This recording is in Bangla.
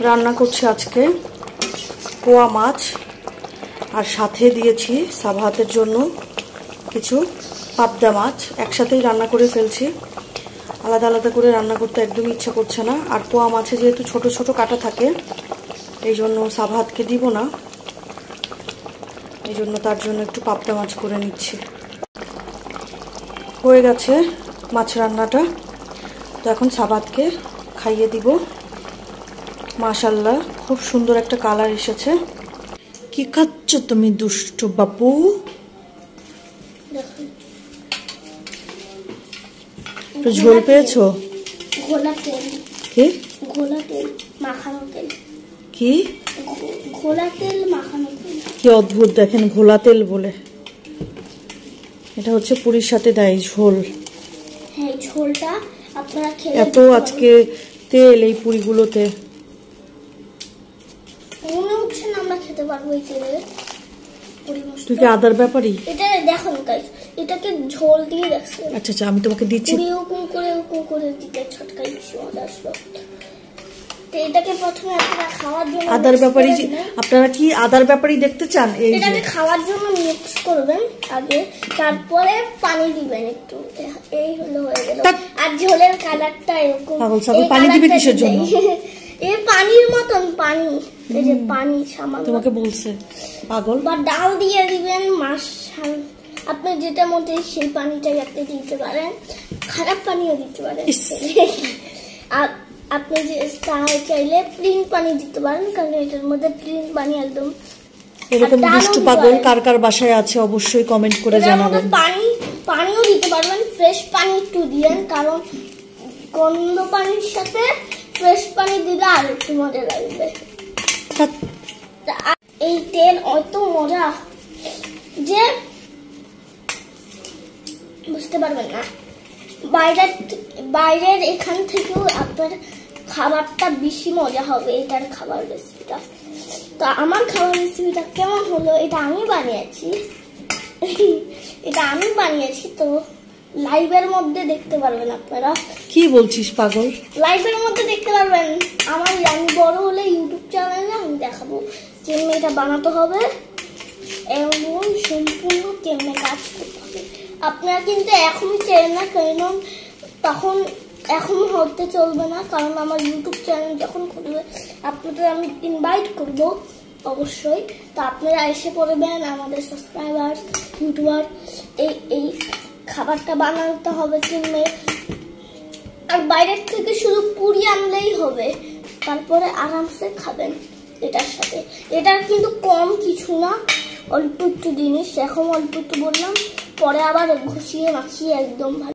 রান্না করছি আজকে পোয়া মাছ, আর সাথে দিয়েছি সাবাহাতের জন্য কিছু পাবদা মাছ। একসাথেই রান্না করে ফেলছি, আলাদা আলাদা করে রান্না করতে একদমই ইচ্ছা করছে না। আর পোয়া মাছে যেহেতু ছোট ছোট কাটা থাকে, এই জন্য সাবাহাতকে দিব না, এই জন্য তার জন্য একটু পাবদা মাছ করে নিচ্ছি। হয়ে গেছে মাছ রান্নাটা, তো এখন সাবাহাতকে খাইয়ে দিব। মাশাআল্লাহ, খুব সুন্দর একটা কালার এসেছে। কি খাচ্ছ তুমি দুষ্ট বাবু? একটু ঝোল পেয়েছো? ঘোলা তেল। কি ঘোলা তেল মাখানো তেল? কি ঘোলা তেল মাখানো তেল? কি অদ্ভুত, দেখেন ঘোলা তেল বলে। এটা হচ্ছে পুরীর সাথে দেয় ঝোল। হ্যাঁ, ঝোলটা আপনারা খেলে এত আজকে তেল এই পুরিগুলোতে, মনে হচ্ছে না আমরা খেতে পারবো এই তেলে। তুই কি আদার ব্যাপারই? এটা দেখুন গাইস, এটাকে ঝোল দিয়ে দেখছেন? আচ্ছা আচ্ছা, আমি তোমাকে দিচ্ছি। ওরকম করে দিতে ছটকাই বেশি মজা আসলো। তো এটাকে প্রথমে আপনারা খাওয়ার জন্য আদার ব্যাপারই, আপনারা কি আদার ব্যাপারই দেখতে চান? এটাকে খাওয়ার জন্য মিক্স করবেন আগে, তারপরে পানি দিবেন একটু, এই হলো হয়ে গেল। আর ঝোলের কালারটা এরকম। পানি দিবে কিসের জন্য? এই পানির মতন পানি, এই যে পানি সামান্য তোমাকে বলছে পাগল। বা ডাল দিয়ে দিবেন, মাছ আপনি যেটা মতে সেই পানিটাই আপনি দিতে পারেন, খারাপ পানিও দিতে পারেন। আর আপনি যে চাইলে প্লেন পানি দিতে পারেন, কারণ এটার মধ্যে প্লেন পানি একদম। এরকম দুষ্টু পাগল কার কার বাসায় আছে অবশ্যই কমেন্ট করে জানাবেন। পানিও দিতে পারবেন, ফ্রেশ পানি একটু দিয়েন, কারণ গন্ধ পানির সাথে ফ্রেশ পানি দিলে আর একটু মজা লাগবে। এই তেল অত মজা যে বুঝতে পারবেন না। বাইরের এখান থেকেও আপনার খাবারটা বেশি মজা হবে, এটার খাবার রেসিপিটা। তো আমার খাবার রেসিপিটা কেমন হলো, এটা আমি বানিয়েছি, তো লাইভের মধ্যে দেখতে পারবেন আপনারা। কি বলছিস পাগল? লাইভের মধ্যে দেখতে পারবেন। আমি বড় হলে ইউটিউব চ্যানেলে আমি দেখাবো কেমনে এটা বানাতে হবে এবং সম্পূর্ণ কেমনে কাজ করতে হবে। আপনারা কিন্তু এখনই চাইলেন না, কারণ তখন এখন হতে চলবে না, কারণ আমার ইউটিউব চ্যানেল যখন খুলবে আপনাদের আমি ইনভাইট করব অবশ্যই। তো আপনারা এসে পড়বেন, আমাদের সাবস্ক্রাইবার ইউটিউবার। এই খাবারটা বানাতে হবে কেমনে, আর বাইরের থেকে শুধু পুরি আনলেই হবে, তারপরে আরামসে খাবেন এটার সাথে। এটার কিন্তু কম কিছু না, অল্প একটু জিনিস। এখন অল্প একটু বললাম, পরে আবার ঘষিয়ে মাখিয়ে একদম ভালো।